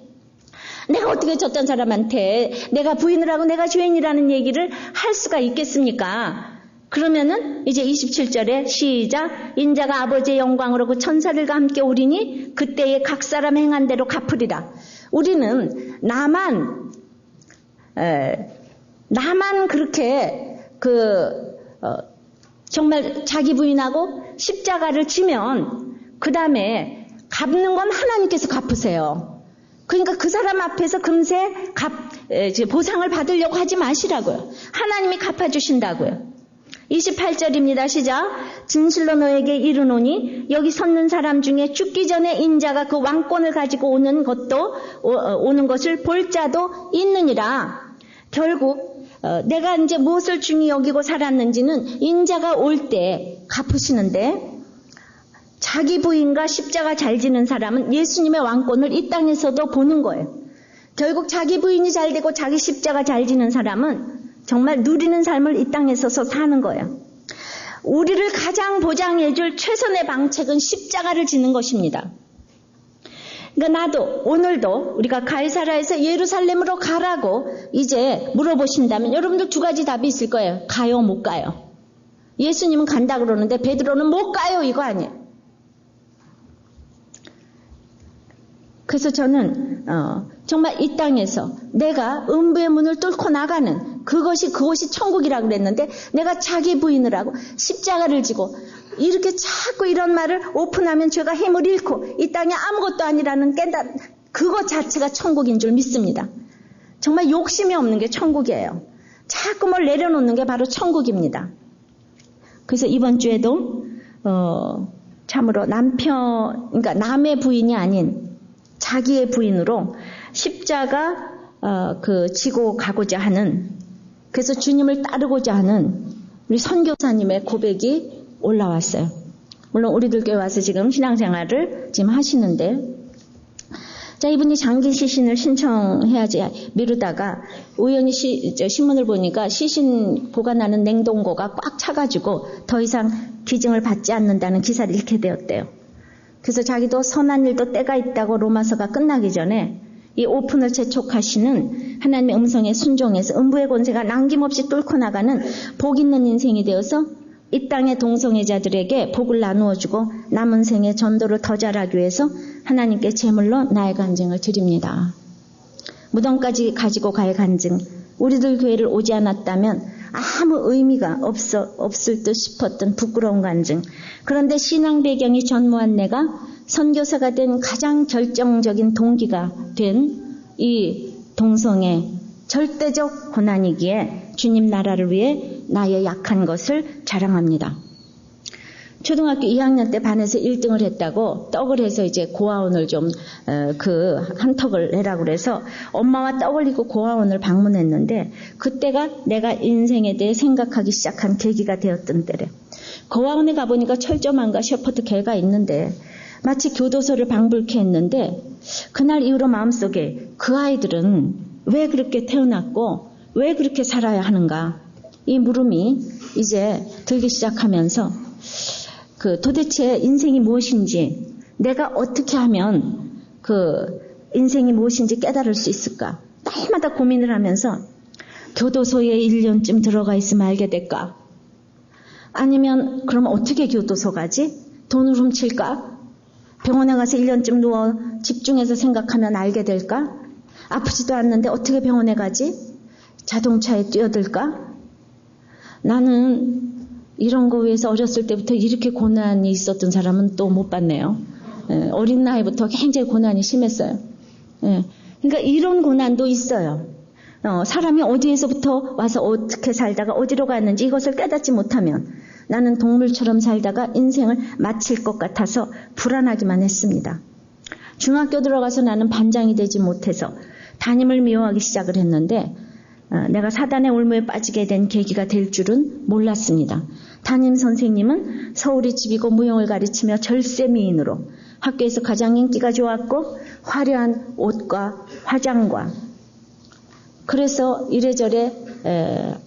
내가 어떻게 저딴 사람한테 내가 부인을 하고 내가 죄인이라는 얘기를 할 수가 있겠습니까? 그러면은 이제 27절에 시작. 인자가 아버지의 영광으로 그 천사들과 함께 오리니 그때에 각 사람 행한 대로 갚으리라. 우리는 나만 그렇게 정말 자기 부인하고 십자가를 지면 그 다음에 갚는 건 하나님께서 갚으세요. 그러니까 그 사람 앞에서 금세 보상을 받으려고 하지 마시라고요. 하나님이 갚아주신다고요. 28절입니다. 시작. 진실로 너에게 이르노니 여기 섰는 사람 중에 죽기 전에 인자가 그 왕권을 가지고 오는 것을 볼 자도 있느니라. 결국 내가 이제 무엇을 중히 여기고 살았는지는 인자가 올 때 갚으시는데, 자기 부인과 십자가 잘 지는 사람은 예수님의 왕권을 이 땅에서도 보는 거예요. 결국 자기 부인이 잘 되고 자기 십자가 잘 지는 사람은 정말 누리는 삶을 이 땅에서 사는 거예요. 우리를 가장 보장해줄 최선의 방책은 십자가를 지는 것입니다. 그러니까 오늘도 우리가 가이사라에서 예루살렘으로 가라고 이제 물어보신다면 여러분들 두 가지 답이 있을 거예요. 가요, 못 가요. 예수님은 간다 그러는데 베드로는 못 가요, 이거 아니에요. 그래서 저는 정말 이 땅에서 내가 음부의 문을 뚫고 나가는 그것이 천국이라고 그랬는데, 내가 자기 부인을 하고 십자가를 지고 이렇게 자꾸 이런 말을 오픈하면 제가 힘을 잃고 이 땅에 아무것도 아니라는 그것 자체가 천국인 줄 믿습니다. 정말 욕심이 없는 게 천국이에요. 자꾸 뭘 내려놓는 게 바로 천국입니다. 그래서 이번 주에도 참으로 그러니까 남의 부인이 아닌 자기의 부인으로 십자가 지고 가고자 하는, 그래서 주님을 따르고자 하는 우리 선교사님의 고백이 올라왔어요. 물론 우리들 교회 와서 지금 신앙생활을 지금 하시는데, 자, 이분이 장기 시신을 신청해야지 미루다가 우연히 신문을 보니까 시신 보관하는 냉동고가 꽉 차가지고 더 이상 기증을 받지 않는다는 기사를 읽게 되었대요. 그래서 자기도 선한 일도 때가 있다고 로마서가 끝나기 전에 이 오픈을 재촉하시는 하나님의 음성에 순종해서 음부의 권세가 남김없이 뚫고 나가는 복 있는 인생이 되어서 이 땅의 동성애자들에게 복을 나누어주고 남은 생에 전도를 더 잘하기 위해서 하나님께 제물로 나의 간증을 드립니다. 무덤까지 가지고 갈 간증, 우리들 교회를 오지 않았다면 아무 의미가 없을 듯 싶었던 부끄러운 간증. 그런데 신앙 배경이 전무한 내가 선교사가 된 가장 결정적인 동기가 된 이 동성애 절대적 고난이기에 주님 나라를 위해 나의 약한 것을 자랑합니다. 초등학교 2학년 때 반에서 1등을 했다고 떡을 해서 이제 고아원을 좀 한턱을 내라고 그래서 엄마와 떡을 이고 고아원을 방문했는데, 그때가 내가 인생에 대해 생각하기 시작한 계기가 되었던 때래. 고아원에 가보니까 철조망과 셰퍼드 개가 있는데 마치 교도소를 방불케 했는데, 그날 이후로 마음속에 그 아이들은 왜 그렇게 태어났고 왜 그렇게 살아야 하는가, 이 물음이 이제 들기 시작하면서 도대체 인생이 무엇인지, 내가 어떻게 하면 인생이 무엇인지 깨달을 수 있을까, 날마다 고민을 하면서 교도소에 1년쯤 들어가 있으면 알게 될까? 아니면 그럼 어떻게 교도소 가지? 돈을 훔칠까? 병원에 가서 1년쯤 누워 집중해서 생각하면 알게 될까? 아프지도 않는데 어떻게 병원에 가지? 자동차에 뛰어들까? 나는 이런 거 위해서 어렸을 때부터 이렇게 고난이 있었던 사람은 또 못 봤네요. 어린 나이부터 굉장히 고난이 심했어요. 그러니까 이런 고난도 있어요. 사람이 어디에서부터 와서 어떻게 살다가 어디로 갔는지 이것을 깨닫지 못하면 나는 동물처럼 살다가 인생을 마칠 것 같아서 불안하기만 했습니다. 중학교 들어가서 나는 반장이 되지 못해서 담임을 미워하기 시작을 했는데, 내가 사단의 올무에 빠지게 된 계기가 될 줄은 몰랐습니다. 담임 선생님은 서울이 집이고 무용을 가르치며 절세미인으로 학교에서 가장 인기가 좋았고 화려한 옷과 화장과 그래서 이래저래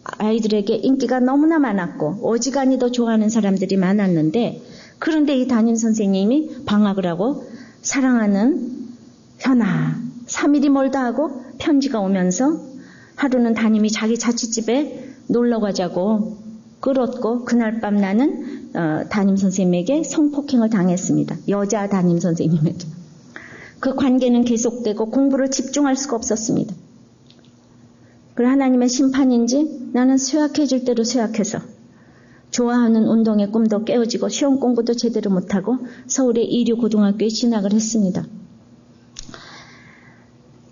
아이들에게 인기가 너무나 많았고 어지간히도 좋아하는 사람들이 많았는데 그런데 이 담임 선생님이 방학을 하고 사랑하는 현아 3일이 멀다 하고 편지가 오면서 하루는 담임이 자기 자취집에 놀러 가자고 끌었고 그날 밤 나는 담임 선생님에게 성폭행을 당했습니다. 여자 담임 선생님에게. 그 관계는 계속되고 공부를 집중할 수가 없었습니다. 그래 하나님의 심판인지 나는 쇠약해질 대로 쇠약해서 좋아하는 운동의 꿈도 깨어지고 시험 공부도 제대로 못하고 서울의 이류 고등학교에 진학을 했습니다.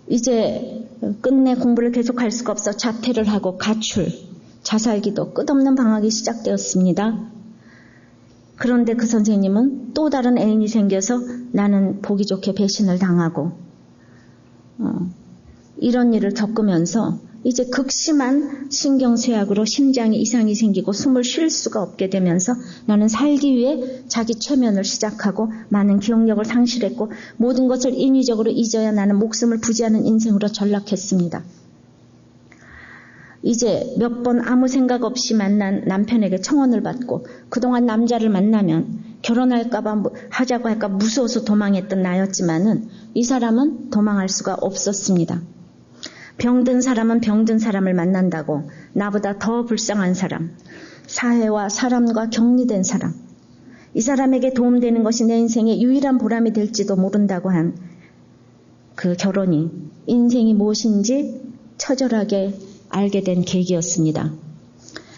이제 끝내 공부를 계속할 수가 없어 자퇴를 하고 가출, 자살기도 끝없는 방학이 시작되었습니다. 그런데 그 선생님은 또 다른 애인이 생겨서 나는 보기 좋게 배신을 당하고 이런 일을 겪으면서 이제 극심한 신경쇠약으로 심장에 이상이 생기고 숨을 쉴 수가 없게 되면서 나는 살기 위해 자기 최면을 시작하고 많은 기억력을 상실했고 모든 것을 인위적으로 잊어야 나는 목숨을 부지하는 인생으로 전락했습니다. 이제 몇 번 아무 생각 없이 만난 남편에게 청혼을 받고 그동안 남자를 만나면 결혼할까봐 하자고 할까 무서워서 도망했던 나였지만은 이 사람은 도망할 수가 없었습니다. 병든 사람은 병든 사람을 만난다고 나보다 더 불쌍한 사람, 사회와 사람과 격리된 사람, 이 사람에게 도움되는 것이 내 인생의 유일한 보람이 될지도 모른다고 한 그 결혼이 인생이 무엇인지 처절하게 알게 된 계기였습니다.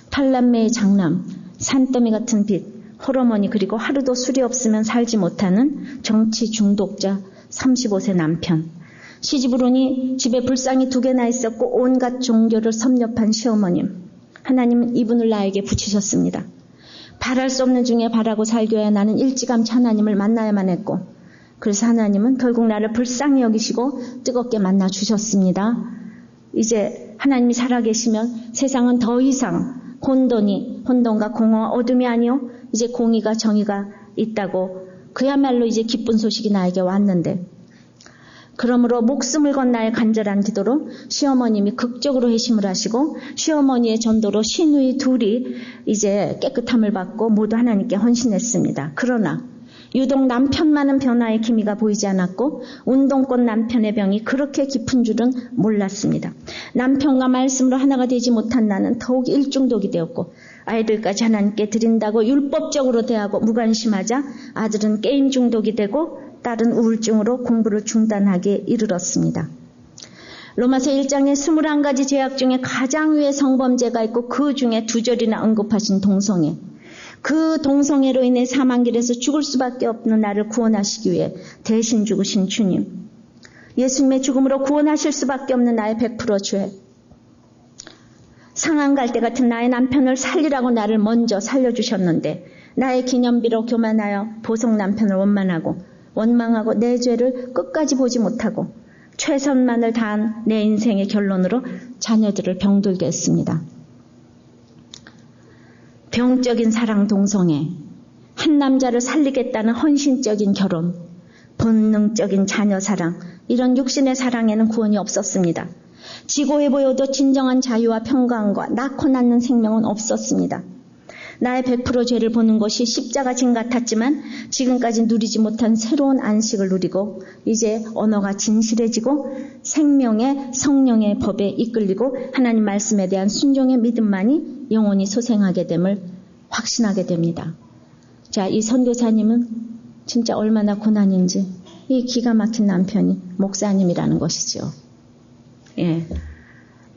팔남매의 장남, 산더미 같은 빚, 호러머니 그리고 하루도 술이 없으면 살지 못하는 정치 중독자 35세 남편, 시집을 오니 집에 불상이 2개나 있었고 온갖 종교를 섭렵한 시어머님. 하나님은 이분을 나에게 붙이셨습니다. 바랄 수 없는 중에 바라고 살겨야 나는 일찌감치 하나님을 만나야만 했고 그래서 하나님은 결국 나를 불쌍히 여기시고 뜨겁게 만나 주셨습니다. 이제 하나님이 살아계시면 세상은 더 이상 혼돈과 공허와 어둠이 아니요 이제 공의가 정의가 있다고 그야말로 이제 기쁜 소식이 나에게 왔는데 그러므로 목숨을 건 나의 간절한 기도로 시어머님이 극적으로 회심을 하시고 시어머니의 전도로 시누이 둘이 이제 깨끗함을 받고 모두 하나님께 헌신했습니다. 그러나 유독 남편만은 변화의 기미가 보이지 않았고 운동권 남편의 병이 그렇게 깊은 줄은 몰랐습니다. 남편과 말씀으로 하나가 되지 못한 나는 더욱 일중독이 되었고 아이들까지 하나님께 드린다고 율법적으로 대하고 무관심하자 아들은 게임 중독이 되고 딸은 우울증으로 공부를 중단하게 이르렀습니다. 로마서 1장에 21가지 죄악 중에 가장 위에 성범죄가 있고 그 중에 2절이나 언급하신 동성애. 그 동성애로 인해 사망길에서 죽을 수밖에 없는 나를 구원하시기 위해 대신 죽으신 주님. 예수님의 죽음으로 구원하실 수밖에 없는 나의 100% 죄. 상한 갈대 같은 나의 남편을 살리라고 나를 먼저 살려주셨는데 나의 기념비로 교만하여 보석 남편을 원망하고 내 죄를 끝까지 보지 못하고 최선만을 다한 내 인생의 결론으로 자녀들을 병들게 했습니다. 병적인 사랑 동성애, 한 남자를 살리겠다는 헌신적인 결혼, 본능적인 자녀 사랑, 이런 육신의 사랑에는 구원이 없었습니다. 지고해 보여도 진정한 자유와 평강과 낳고 낳는 생명은 없었습니다. 나의 100% 죄를 보는 것이 십자가 진 같았지만 지금까지 누리지 못한 새로운 안식을 누리고 이제 언어가 진실해지고 생명의 성령의 법에 이끌리고 하나님 말씀에 대한 순종의 믿음만이 영원히 소생하게 됨을 확신하게 됩니다. 자, 이 선교사님은 진짜 얼마나 고난인지 이 기가 막힌 남편이 목사님이라는 것이죠. 예.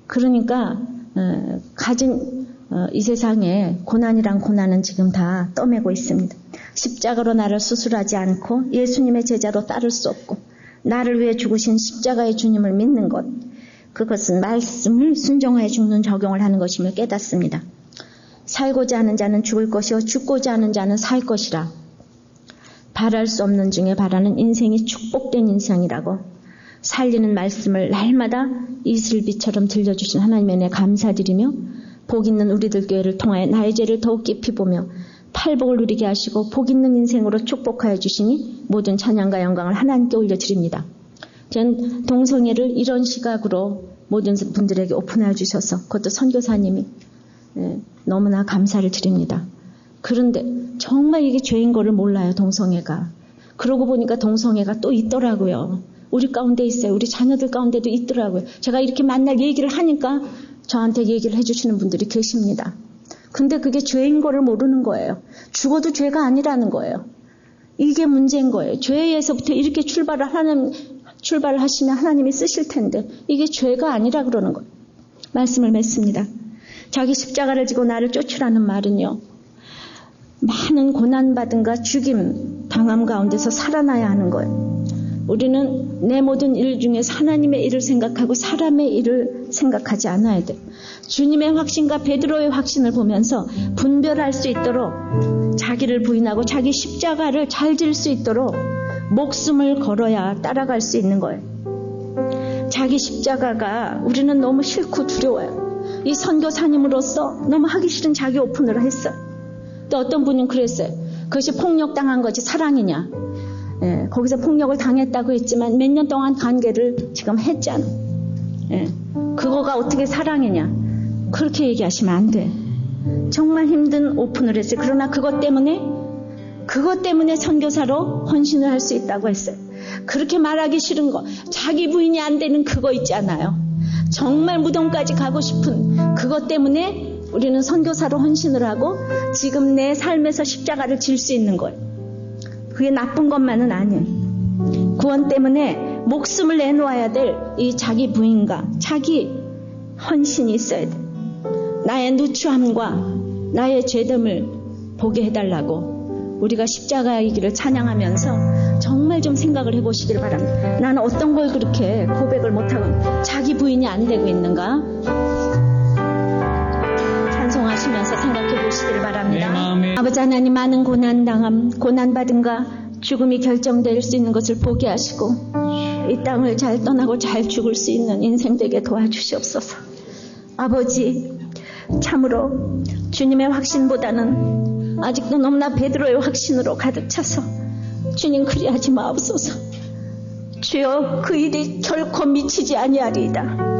그러니까 가진 이 세상에 고난이란 고난은 지금 다 떠매고 있습니다. 십자가로 나를 수술하지 않고 예수님의 제자로 따를 수 없고 나를 위해 죽으신 십자가의 주님을 믿는 것, 그것은 말씀을 순종하여 죽는 적용을 하는 것임을 깨닫습니다. 살고자 하는 자는 죽을 것이요 죽고자 하는 자는 살 것이라. 바랄 수 없는 중에 바라는 인생이 축복된 인생이라고 살리는 말씀을 날마다 이슬비처럼 들려주신 하나님의 은혜 감사드리며 복 있는 우리들 교회를 통하여 나의 죄를 더욱 깊이 보며 팔복을 누리게 하시고 복 있는 인생으로 축복하여 주시니 모든 찬양과 영광을 하나님께 올려드립니다. 전 동성애를 이런 시각으로 모든 분들에게 오픈하여 주셔서 그것도 선교사님이 너무나 감사를 드립니다. 그런데 정말 이게 죄인 거를 몰라요. 동성애가. 그러고 보니까 동성애가 또 있더라고요. 우리 가운데 있어요. 우리 자녀들 가운데도 있더라고요. 제가 이렇게 만날 얘기를 하니까 저한테 얘기를 해주시는 분들이 계십니다. 근데 그게 죄인 거를 모르는 거예요. 죽어도 죄가 아니라는 거예요. 이게 문제인 거예요. 죄에서부터 이렇게 출발을 하시면 하나님이 쓰실 텐데 이게 죄가 아니라 그러는 거예요. 말씀을 맺습니다. 자기 십자가를 지고 나를 쫓으라는 말은요. 많은 고난받음과 죽임, 당함 가운데서 살아나야 하는 거예요. 우리는 내 모든 일 중에서 하나님의 일을 생각하고 사람의 일을 생각하지 않아야 돼요. 주님의 확신과 베드로의 확신을 보면서 분별할 수 있도록 자기를 부인하고 자기 십자가를 잘 질 수 있도록 목숨을 걸어야 따라갈 수 있는 거예요. 자기 십자가가 우리는 너무 싫고 두려워요. 이 선교사님으로서 너무 하기 싫은 자기 오픈을 했어요. 또 어떤 분은 그랬어요. 그것이 폭력당한 거지 사랑이냐. 거기서 폭력을 당했다고 했지만 몇 년 동안 관계를 지금 했잖아. 그거가 어떻게 사랑이냐. 그렇게 얘기하시면 안 돼. 정말 힘든 오픈을 했어요. 그러나 그것 때문에 선교사로 헌신을 할 수 있다고 했어요. 그렇게 말하기 싫은 거, 자기 부인이 안 되는 그거 있잖아요. 정말 무덤까지 가고 싶은 그것 때문에 우리는 선교사로 헌신을 하고 지금 내 삶에서 십자가를 질 수 있는 거예요. 그게 나쁜 것만은 아니에요. 구원 때문에 목숨을 내놓아야 될 이 자기 부인과 자기 헌신이 있어야 돼. 나의 누추함과 나의 죄됨을 보게 해달라고 우리가 십자가의 길을 찬양하면서 정말 좀 생각을 해보시길 바랍니다. 나는 어떤 걸 그렇게 고백을 못하고 자기 부인이 안 되고 있는가? 찬송하시면서 생각해 보시길 바랍니다. 아버지 하나님, 많은 고난당함, 고난받음과 죽음이 결정될 수 있는 것을 보게 하시고 이 땅을 잘 떠나고 잘 죽을 수 있는 인생 되게 도와주시옵소서. 아버지, 참으로 주님의 확신보다는 아직도 너무나 베드로의 확신으로 가득 차서 주님 그리하지 마옵소서. 주여, 그 일이 결코 미치지 아니하리이다.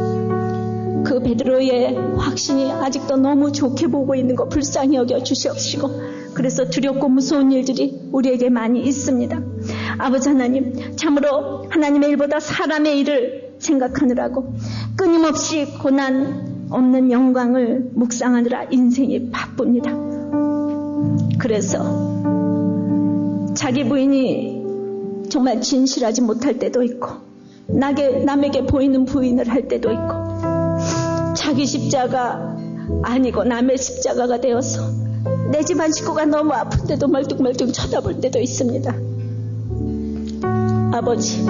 그 베드로의 확신이 아직도 너무 좋게 보고 있는 거 불쌍히 여겨 주시옵시고, 그래서 두렵고 무서운 일들이 우리에게 많이 있습니다. 아버지 하나님, 참으로 하나님의 일보다 사람의 일을 생각하느라고 끊임없이 고난 없는 영광을 묵상하느라 인생이 바쁩니다. 그래서 자기 부인이 정말 진실하지 못할 때도 있고 남에게 보이는 부인을 할 때도 있고 자기 십자가 아니고 남의 십자가가 되어서 내 집안 식구가 너무 아픈데도 멀뚱멀뚱 쳐다볼 때도 있습니다. 아버지,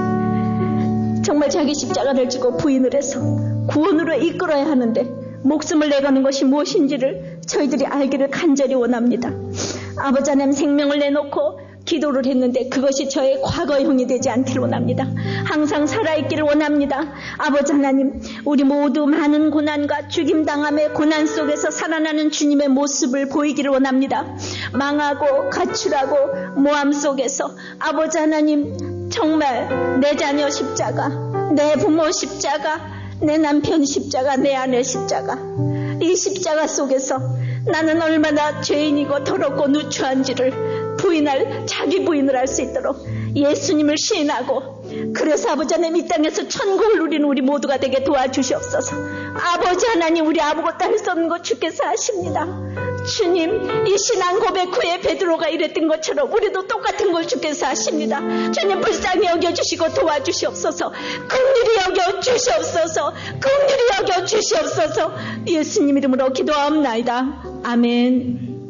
정말 자기 십자가를 지고 부인을 해서 구원으로 이끌어야 하는데 목숨을 내거는 것이 무엇인지를 저희들이 알기를 간절히 원합니다. 아버지 하나님, 생명을 내놓고 기도를 했는데 그것이 저의 과거형이 되지 않기를 원합니다. 항상 살아있기를 원합니다. 아버지 하나님, 우리 모두 많은 고난과 죽임당함의 고난 속에서 살아나는 주님의 모습을 보이기를 원합니다. 망하고 가출하고 모함 속에서 아버지 하나님, 정말 내 자녀 십자가, 내 부모 십자가, 내 남편 십자가, 내 아내 십자가, 이 십자가 속에서 나는 얼마나 죄인이고 더럽고 누추한지를 자기 부인을 할 수 있도록 예수님을 시인하고, 그래서 아버지 하나님, 이 땅에서 천국을 누리는 우리 모두가 되게 도와주시옵소서. 아버지 하나님, 우리 아무것도 할 수 없는 거 주께서 아십니다. 주님, 이 신앙 고백 후에 베드로가 이랬던 것처럼 우리도 똑같은 걸 주께서 아십니다. 주님, 불쌍히 여겨주시고 도와주시옵소서. 긍휼히 여겨주시옵소서. 긍휼히 여겨주시옵소서. 예수님 이름으로 기도하옵나이다. 아멘.